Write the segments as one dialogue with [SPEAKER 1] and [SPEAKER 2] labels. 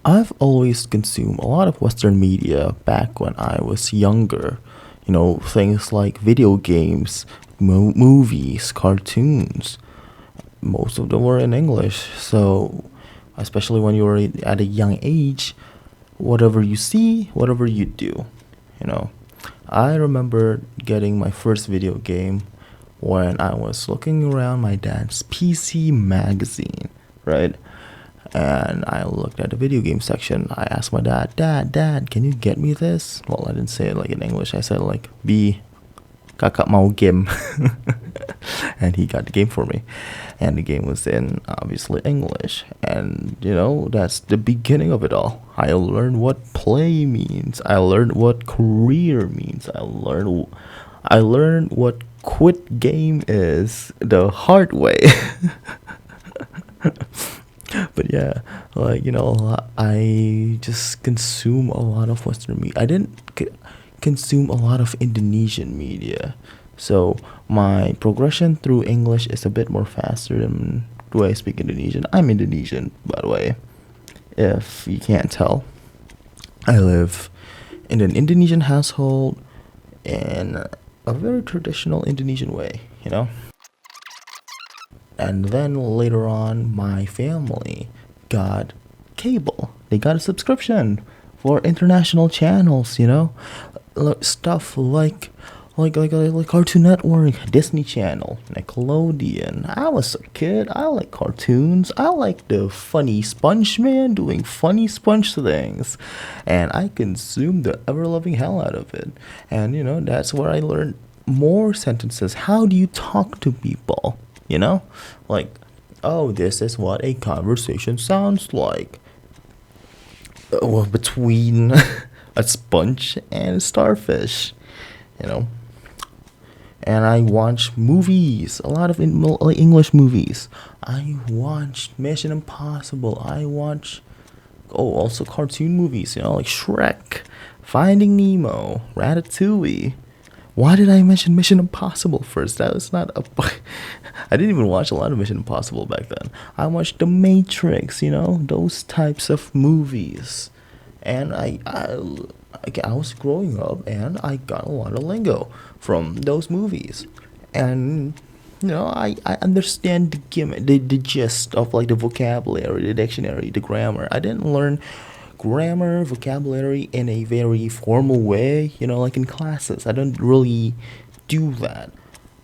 [SPEAKER 1] I've always consumed a lot of Western media back when I was younger. Things like video games, movies, cartoons. Most of them were in English. So, especially when you were at a young age, whatever you see, whatever you do, you know. I remember getting my first video game when I was looking around my dad's PC magazine, right? And I looked at the video game section. I asked my dad, Dad, can you get me this? Well, I didn't say it like in English. I said like, B, kakak mau game. And he got the game for me. And the game was in, obviously, English. And, that's the beginning of it all. I learned what play means. I learned what career means. I learned what quit game is the hard way. But yeah, I just consume a lot of Western media. I didn't consume a lot of Indonesian media, so my progression through English is a bit more faster than the way I speak Indonesian. I'm Indonesian, by the way, if you can't tell. I live in an Indonesian household in a very traditional Indonesian way, And then later on, my family got cable. They got a subscription for international channels, stuff like Cartoon Network, Disney Channel, Nickelodeon. I was a kid. I like cartoons. I like the funny Sponge Man doing funny sponge things, and I consumed the ever loving hell out of it. And that's where I learned more sentences. How do you talk to people? Like, oh, this is what a conversation sounds like. Between a sponge and a starfish, you know. And I watch movies, a lot of English movies. I watched Mission Impossible. Also cartoon movies, like Shrek, Finding Nemo, Ratatouille. Why did I mention Mission Impossible first? That was not a. I didn't even watch a lot of Mission Impossible back then. I watched The Matrix, those types of movies. And I was growing up and I got a lot of lingo from those movies. And, I understand the gimmick, the gist of like the vocabulary, the dictionary, the grammar. I didn't learn grammar, vocabulary in a very formal way, like in classes. I don't really do that.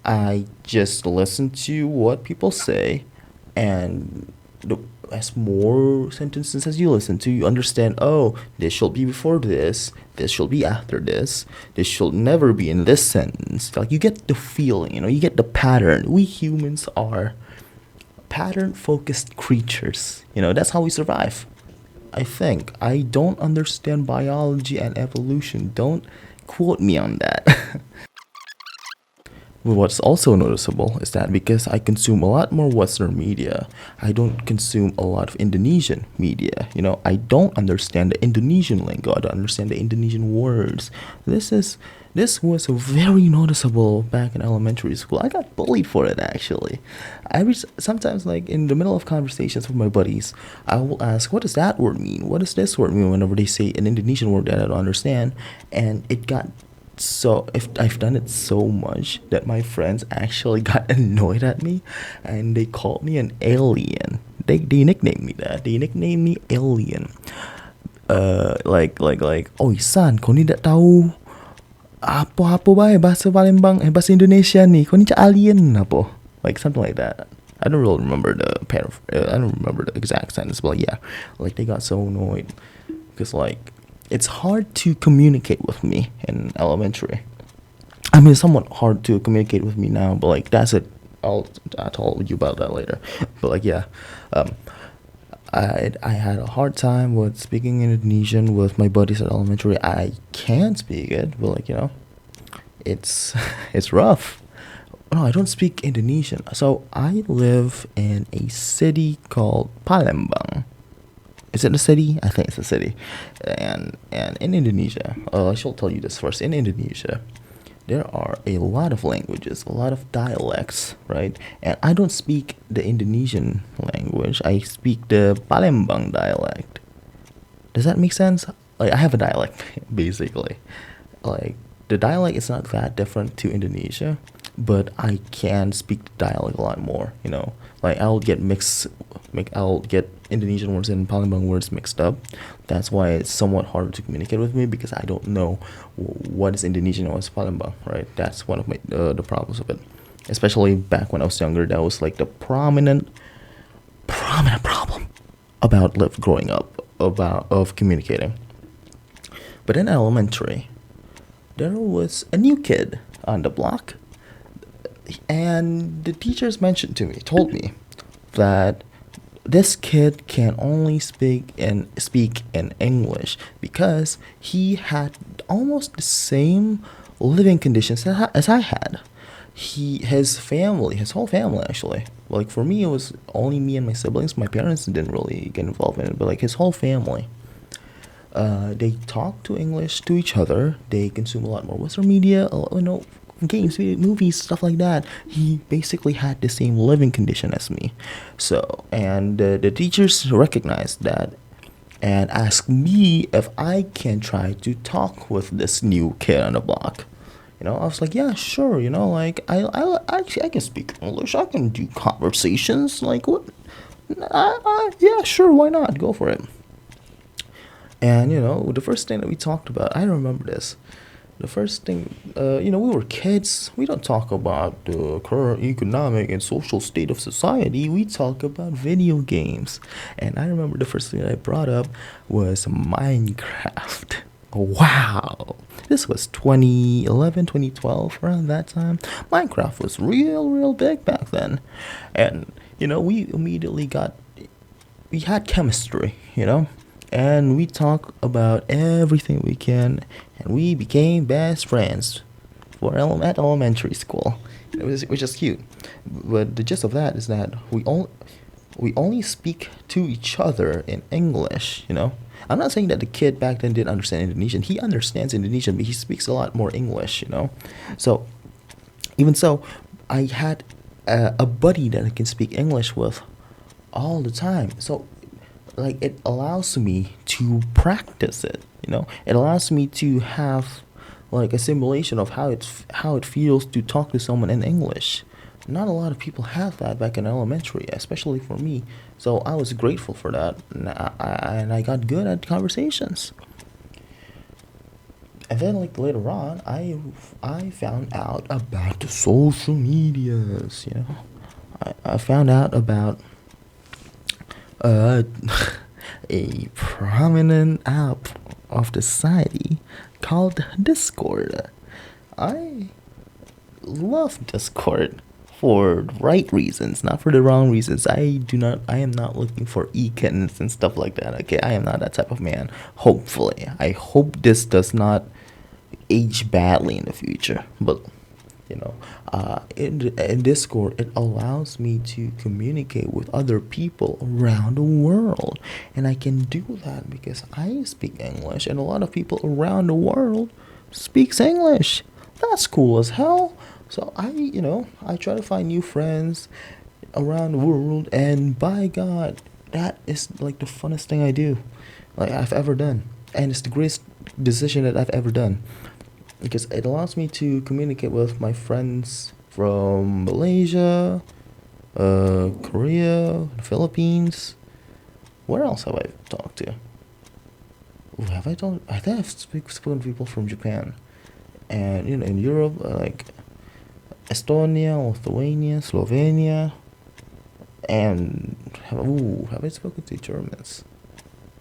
[SPEAKER 1] I just listen to what people say, and as more sentences as you listen to, you understand, oh, this should be before this should be after this should never be in this sentence. Like, you get the feeling, you get the pattern. We humans are pattern-focused creatures. That's how we survive. I think. I don't understand biology and evolution. Don't quote me on that. What's also noticeable is that because I consume a lot more Western media, I don't consume a lot of Indonesian media. I don't understand the Indonesian lingo. I don't understand the Indonesian words. This was very noticeable back in elementary school. I got bullied for it, actually. Sometimes, like in the middle of conversations with my buddies, I will ask, "What does that word mean? What does this word mean?" Whenever they say an Indonesian word that I don't understand, and it got so if I've done it so much that my friends actually got annoyed at me, and they called me an alien. They nicknamed me that. They nicknamed me alien. Oh Ihsan, kau ni tak tahu apa-apa baik bahasa Palembang, bahasa Indonesia ni. Kau ni macam alien apa? Like something like that. I don't really remember I don't remember the exact sentence, but yeah, like they got so annoyed because like it's hard to communicate with me in elementary. I mean, it's somewhat hard to communicate with me now, but like that's it. I'll tell you about that later. But like yeah, I had a hard time with speaking Indonesian with my buddies at elementary. I can speak it, but like it's it's rough. No, I don't speak Indonesian. So I live in a city called Palembang. Is it a city? I think it's a city. And in Indonesia, I should tell you this first. In Indonesia, there are a lot of languages, a lot of dialects, right? And I don't speak the Indonesian language. I speak the Palembang dialect. Does that make sense? Like I have a dialect basically. Like the dialect is not that different to Indonesia, but I can speak the dialect a lot more. Like I'll get Indonesian words and Palembang words mixed up. That's why it's somewhat harder to communicate with me because I don't know what is Indonesian and what is Palembang. Right? That's one of the problems of it. Especially back when I was younger, that was like the prominent problem about growing up about of communicating. But in elementary, there was a new kid on the block, and the teachers told me that this kid can only speak in English because he had almost the same living conditions as I had. His whole family actually. Like for me, it was only me and my siblings. My parents didn't really get involved in it, but like his whole family, they talk to English to each other. They consume a lot more Western media, games, movies, stuff like that. He basically had the same living condition as me. So, and the teachers recognized that and asked me if I can try to talk with this new kid on the block. I was like, yeah, sure. Like actually I can speak English. I can do conversations. Like what? Yeah, sure. Why not? Go for it. And the first thing that we talked about, I remember this. The first thing, we were kids. We don't talk about the current economic and social state of society. We talk about video games. And I remember the first thing that I brought up was Minecraft. Wow. This was 2011, 2012, around that time. Minecraft was real big back then. And, we had chemistry. And we talk about everything we can, and we became best friends at elementary school. Which is cute. But the gist of that is that we only speak to each other in English. I'm not saying that the kid back then didn't understand Indonesian. He understands Indonesian, but he speaks a lot more English. So, even so, I had a buddy that I can speak English with all the time. So, like, it allows me to practice it. It allows me to have like a simulation of how it feels to talk to someone in English. Not a lot of people have that back in elementary, especially for me. So I was grateful for that, and I got good at conversations. And then, like later on, I found out about the social medias. I found out about uh, a prominent app of the society called Discord. I love Discord for the right reasons, not for the wrong reasons. I am not looking for icons and stuff like that. Okay, I am not that type of man. Hopefully, I hope this does not age badly in the future. But in Discord, it allows me to communicate with other people around the world, and I can do that because I speak English, and a lot of people around the world speaks English. That's cool as hell. So I try to find new friends around the world, and by God, that is like the funnest thing I do, like I've ever done, and it's the greatest decision that I've ever done because it allows me to communicate with my friends from Malaysia, Korea, the Philippines. Where else have I talked to? Ooh, have I talked? I think I've spoken to people from Japan, and in Europe, like Estonia, Lithuania, Slovenia, and have I spoken to Germans?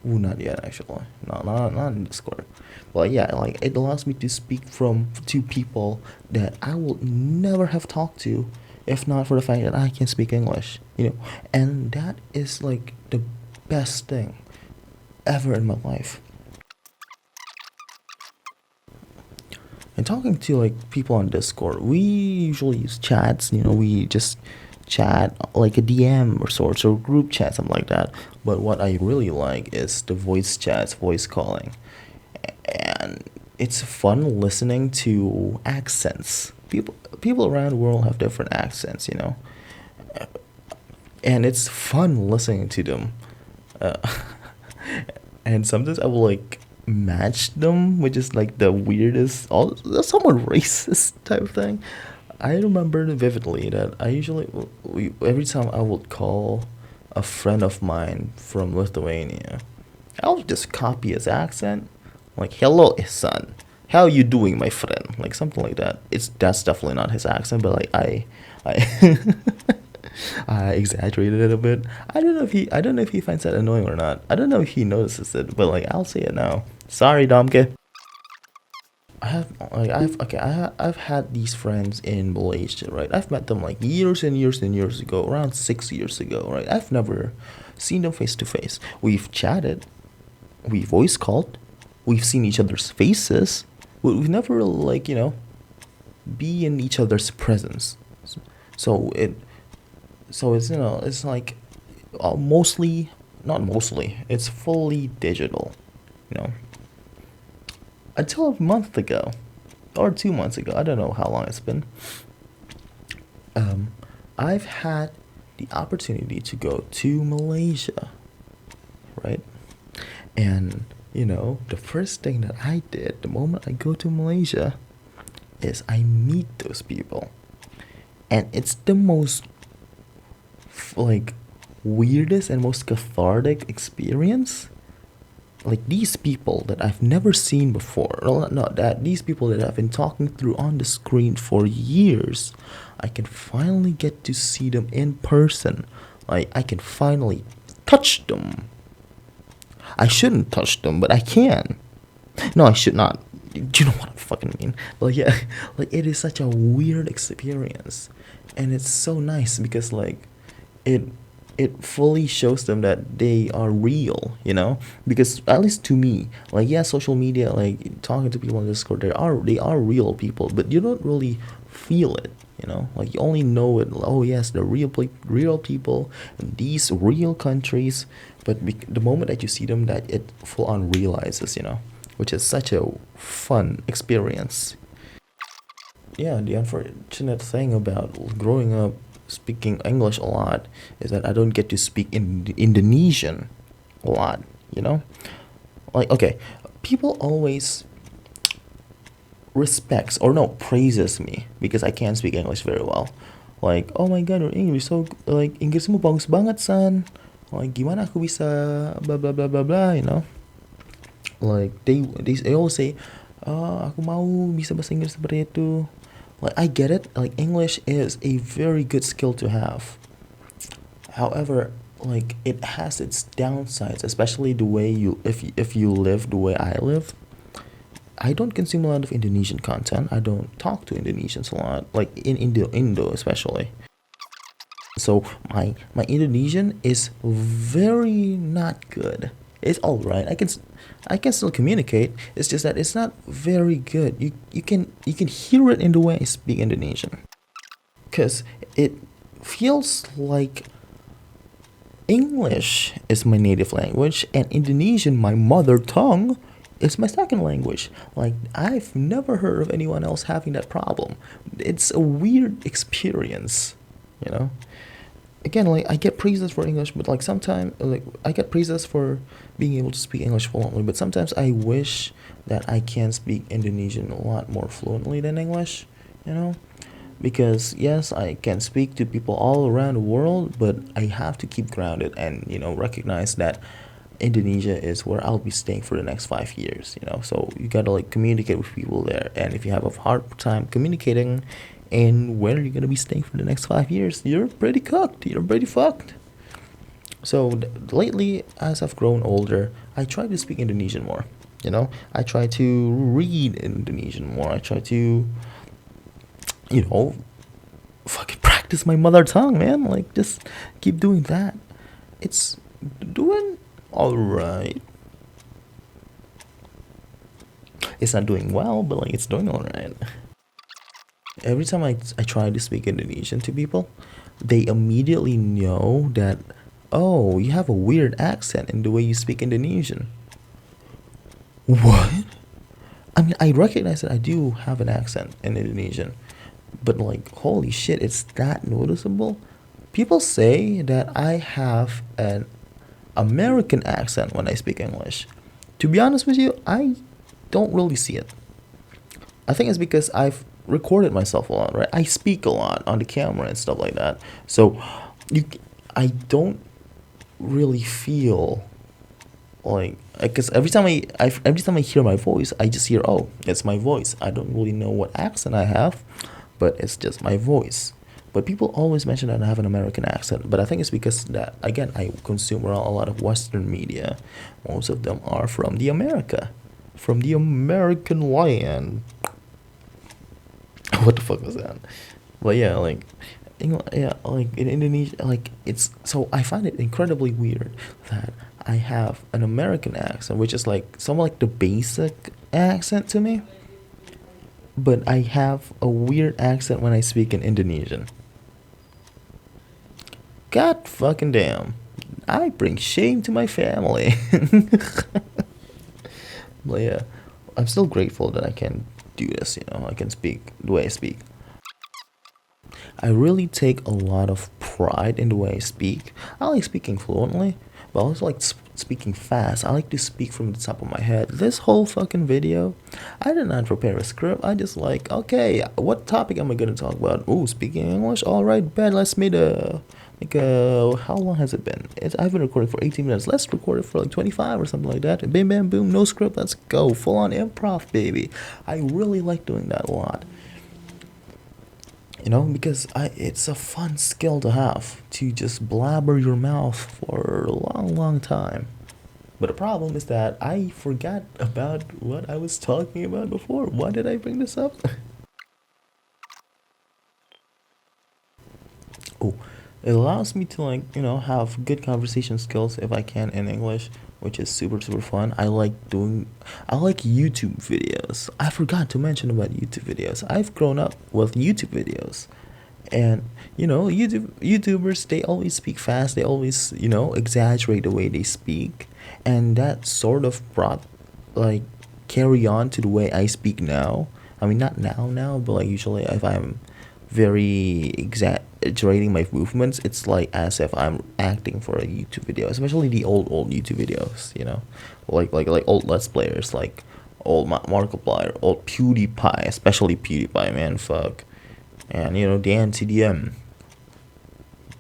[SPEAKER 1] Ooh, not yet actually. Not in Discord. But yeah, like it allows me to speak to people that I would never have talked to if not for the fact that I can speak English. And that is like the best thing ever in my life. And talking to like people on Discord, we usually use chats. We just chat like a DM or sorts or group chat, something like that. But what I really like is the voice chats, voice calling, and it's fun listening to accents. People around the world have different accents, and it's fun listening to them. Uh, and sometimes I will like match them, which is like the weirdest, all somewhat racist type of thing. I remember vividly that I usually, every time I would call a friend of mine from Lithuania, I'll just copy his accent, like "Hello, Ihsan, how you doing, my friend?" Like something like that. That's definitely not his accent, but like I I exaggerated it a bit. I don't know if he finds that annoying or not. I don't know if he notices it, but like I'll say it now. Sorry, Domke. I've had these friends in Malaysia, right? I've met them like years and years and years ago, around 6 years ago, right? I've never seen them face to face. We've chatted, we voice called, we've seen each other's faces, but we've never like be in each other's presence. So it so it's it's like mostly, not mostly, it's fully digital, you know. Until a month ago or 2 months ago, I don't know how long it's been. Um, I've had the opportunity to go to Malaysia, right? And the first thing that I did the moment I go to Malaysia is I meet those people, and it's the most like weirdest and most cathartic experience. Like these people that I've never seen before, well, not that, these people that I've been talking through on the screen for years, I can finally get to see them in person. Like I can finally touch them. I shouldn't touch them, but I can. No, I should not. Do you know what I fucking mean? Like yeah, like it is such a weird experience, and it's so nice because like it it fully shows them that they are real, because at least to me, like yeah, social media, like talking to people on Discord, they are real people, but you don't really feel it, like you only know it. Oh yes, the real people in these real countries, but the moment that you see them, that it full on realizes, which is such a fun experience. Yeah, the unfortunate thing about growing up speaking English a lot is that I don't get to speak in Indonesian a lot, you know? Like, okay, people always respects or no, praises me because I can't speak English very well. Like, oh my god, your English so like Inggrismu bagus banget, san. Like, gimana aku bisa blah blah blah blah blah, Like they always say, oh, aku mau bisa bahasa Inggris seperti itu. Like I get it. Like English is a very good skill to have. However, like it has its downsides, especially the way if you live the way I live. I don't consume a lot of Indonesian content. I don't talk to Indonesians a lot, like in Indo especially. So my Indonesian is very not good. It's all right. I can still communicate. It's just that it's not very good. You can hear it in the way I speak Indonesian, cause it feels like English is my native language and Indonesian, my mother tongue, is my second language. Like I've never heard of anyone else having that problem. It's a weird experience, you know. Again, like I get praises for English, but like sometimes, like I get praises for being able to speak English fluently, but sometimes I wish that I can speak Indonesian a lot more fluently than English, you know? Because yes, I can speak to people all around the world, but I have to keep grounded and recognize that Indonesia is where I'll be staying for the next 5 years. So you gotta like communicate with people there, and if you have a hard time communicating and where you're gonna be staying for the next 5 years, you're pretty cooked. You're pretty fucked. So lately, as I've grown older, I try to speak Indonesian more. I try to read Indonesian more. I try to, you know, fucking practice my mother tongue, man. Like just keep doing that. It's doing all right. It's not doing well, but like it's doing all right. Every time I try to speak Indonesian to people, they immediately know that, oh, you have a weird accent in the way you speak Indonesian. What? I mean, I recognize that I do have an accent in Indonesian, but like, holy shit, it's that noticeable? People say that I have an American accent when I speak English. To be honest with you, I don't really see it. I think it's because I've recorded myself a lot, right? I speak a lot on the camera and stuff like that. So you, I don't really feel like, because every time I hear my voice, I just hear, oh, it's my voice. I don't really know what accent I have, but it's just my voice. But people always mention that I have an American accent, but I think it's because that, again, I consume a lot of Western media. Most of them are from the American land. What the fuck was that? But yeah, like, yeah, like in Indonesia, like it's so I find it incredibly weird that I have an American accent, which is like somewhat like the basic accent to me, but I have a weird accent when I speak in Indonesian. God fucking damn. I bring shame to my family. But yeah, I'm still grateful that I can do this, I can speak the way I speak. I really take a lot of pride in the way I speak. I like speaking fluently, but I also like speaking fast. I like to speak from the top of my head. This whole fucking video, I did not prepare a script. I just like, okay, what topic am I gonna talk about? Oh, speaking English. All right, Ben. Let's make a how long has it been? I've been recording for 18 minutes. Let's record it for like 25 or something like that. Bam, bam, boom. No script. Let's go. Full on improv, baby. I really like doing that a lot. Because it's a fun skill to have to just blabber your mouth for a long, long time. But the problem is that I forgot about what I was talking about before. Why did I bring this up? Oh, it allows me to have good conversation skills if I can in English, which is super super fun. I like YouTube videos. I forgot to mention about YouTube videos. I've grown up with YouTube videos. And YouTubers, they always speak fast. They always exaggerate the way they speak, and that sort of brought like carry on to the way I speak now. I mean, not now, but like usually if I'm very exaggerating my movements, it's like as if I'm acting for a YouTube video, especially the old YouTube videos, like old Let's Players, like old Markiplier, old PewDiePie, especially PewDiePie, man, fuck, and Dan TDM.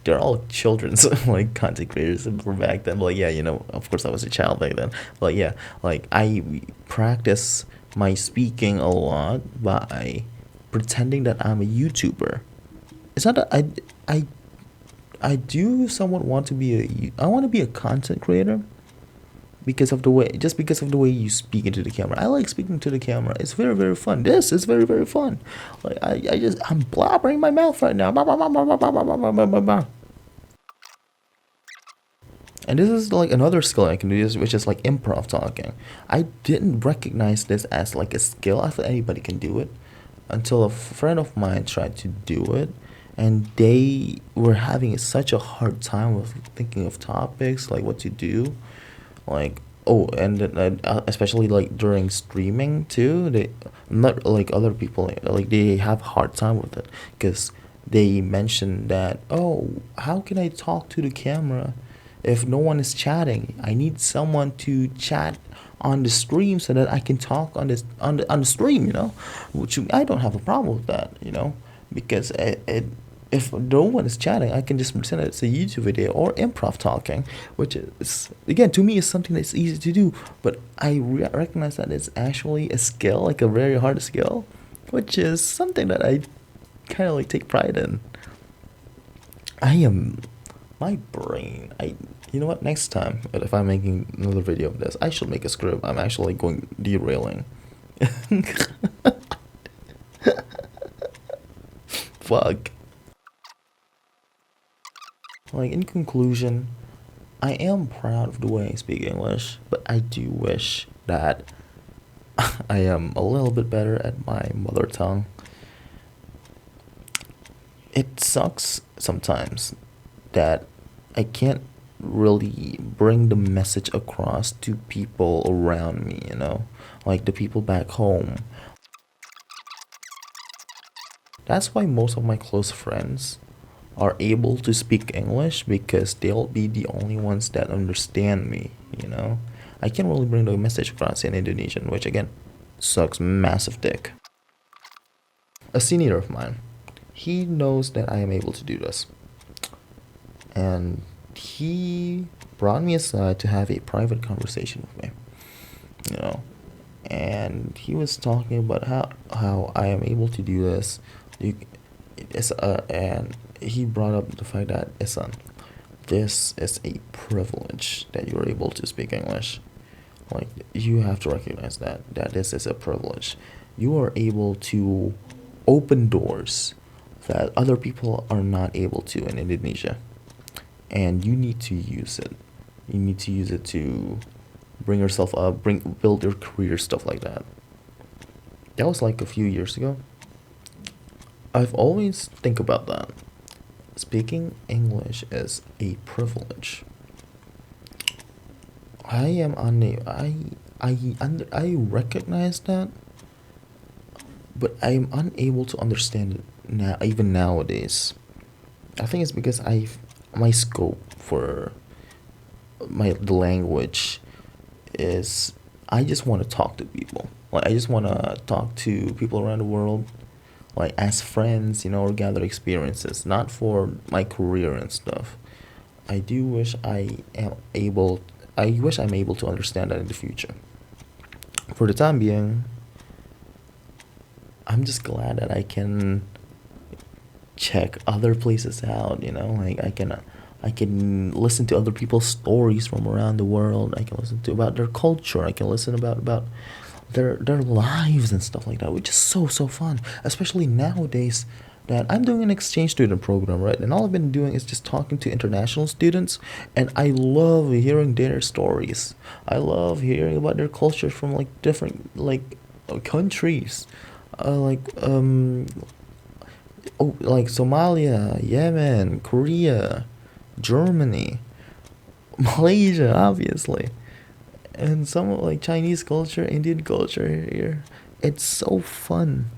[SPEAKER 1] They're all children's like content creators from back then. But like, yeah, of course I was a child back then. But yeah, like I practice my speaking a lot by pretending that I'm a YouTuber. It's not that I do somewhat want to be I want to be a content creator because of the way you speak into the camera. I like speaking to the camera. It's very very fun. This is very very fun. Like I'm blabbering my mouth right now. And this is like another skill I can do, which is like improv talking. I didn't recognize this as like a skill. I thought anybody can do it until a friend of mine tried to do it, and they were having such a hard time with thinking of topics, like what to do. Like, oh, and then, especially like during streaming too, they not like other people, like they have hard time with it because they mentioned that, oh, how can I talk to the camera if no one is chatting? I need someone to chat on the stream so that I can talk on the stream, which I don't have a problem with that, because if no one is chatting, I can just pretend it's a YouTube video or improv talking, which is, again, to me is something that's easy to do, but I recognize that it's actually a skill, like a very hard skill, which is something that I kind of like take pride in. My brain, you know what, next time, if I'm making another video of this, I should make a script. I'm actually going derailing. Fuck. Like, in conclusion, I am proud of the way I speak English, but I do wish that I am a little bit better at my mother tongue. It sucks sometimes that I can't really bring the message across to people around me, like the people back home. That's why most of my close friends are able to speak English because they'll be the only ones that understand me, you know? I can't really bring the message across in Indonesian, which again sucks massive dick. A senior of mine, he knows that I am able to do this. And he brought me aside to have a private conversation with me, you know? And he was talking about how I am able to do this. And he brought up the fact that, Ihsan, this is a privilege that you're able to speak English. Like, you have to recognize that this is a privilege. You are able to open doors that other people are not able to in Indonesia, and you need to use it. You need to use it to bring yourself up, build your career, stuff like that. That was like a few years ago. I've always think about that. Speaking English is a privilege. I am unable. I recognize that, but I am unable to understand it now. Even nowadays, I think it's because my scope for the language is, I just want to talk to people. Like, I just want to talk to people around the world, like as friends, or gather experiences, not for my career and stuff. I do wish I wish I'm able to understand that in the future. For the time being, I'm just glad that I can check other places out, like I can listen to other people's stories from around the world. I can listen to about their culture. I can listen about their lives and stuff like that, which is so fun, especially nowadays that I'm doing an exchange student program, right? And all I've been doing is just talking to international students, and I love hearing their stories. I love hearing about their cultures from like different countries, like like Somalia, Yemen, Korea, Germany, Malaysia, obviously, and some like Chinese culture, Indian culture here. It's so fun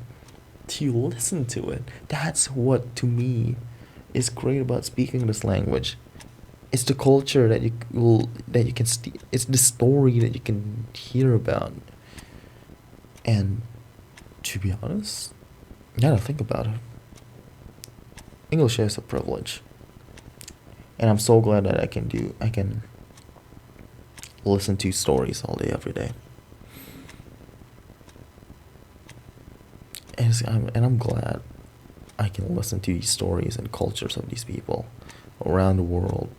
[SPEAKER 1] to listen to it. That's what to me is great about speaking this language. It's the culture that you can it's the story that you can hear about. And to be honest, now that I think about it, English is a privilege. And I'm so glad that I can listen to stories all day, every day. And I'm glad I can listen to these stories and cultures of these people around the world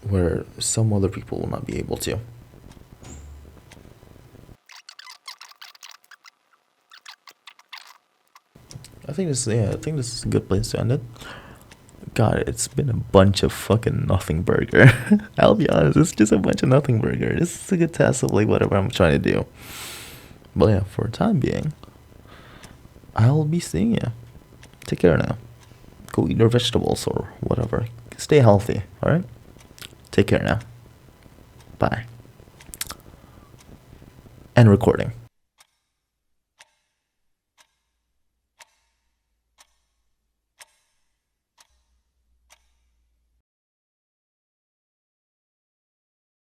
[SPEAKER 1] where some other people will not be able to. I think this is a good place to end it. God, it's been a bunch of fucking nothing burger. I'll be honest, it's just a bunch of nothing burger. This is a good test of like whatever I'm trying to do. But yeah, for the time being, I'll be seeing you. Take care now. Go eat your vegetables or whatever. Stay healthy, alright? Take care now. Bye. And recording.